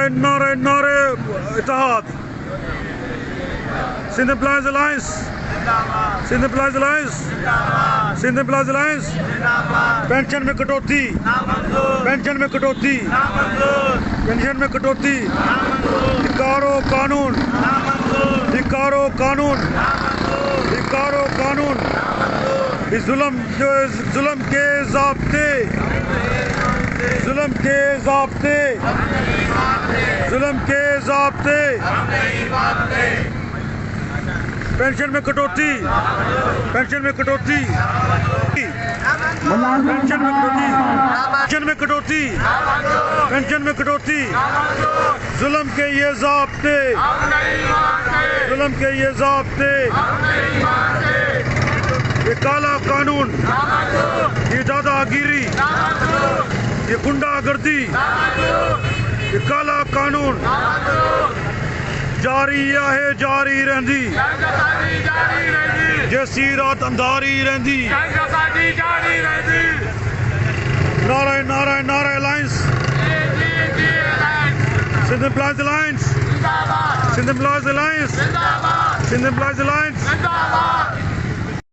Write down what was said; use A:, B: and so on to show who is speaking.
A: नारे नारे नारे इत्तेहाद। Sindh employees alliance, Sindh employees alliance, Sindh employees alliance. Pension में कटौती, पेंशन में कटौती, पेंशन में कटौती। धिक्कारो कानून, धिक्कारो कानून, धिक्कारो कानून। इस जुल्म के ज़ाब्ते, जुल्म के ज़ाब्ते, जुल्म के ज़ाब्ते। पेंशन में कटौती, पेंशन में कटौती, पेंशन में कटौती, पेंशन में कटौती, पेंशन में कटौती। जुल्म के ये ज़ाब्ते, जुल्म के ये ज़ाब्ते। ये काला कानून, ये दादागिरी, ये गुंडागर्दी, ये काला कानून जारी है, जारी रहंदी जैसी रात अंधारी रहंदी। नारे नारे नारे alliance, Sindh employees alliance, Sindh employees alliance, Sindh employees alliance.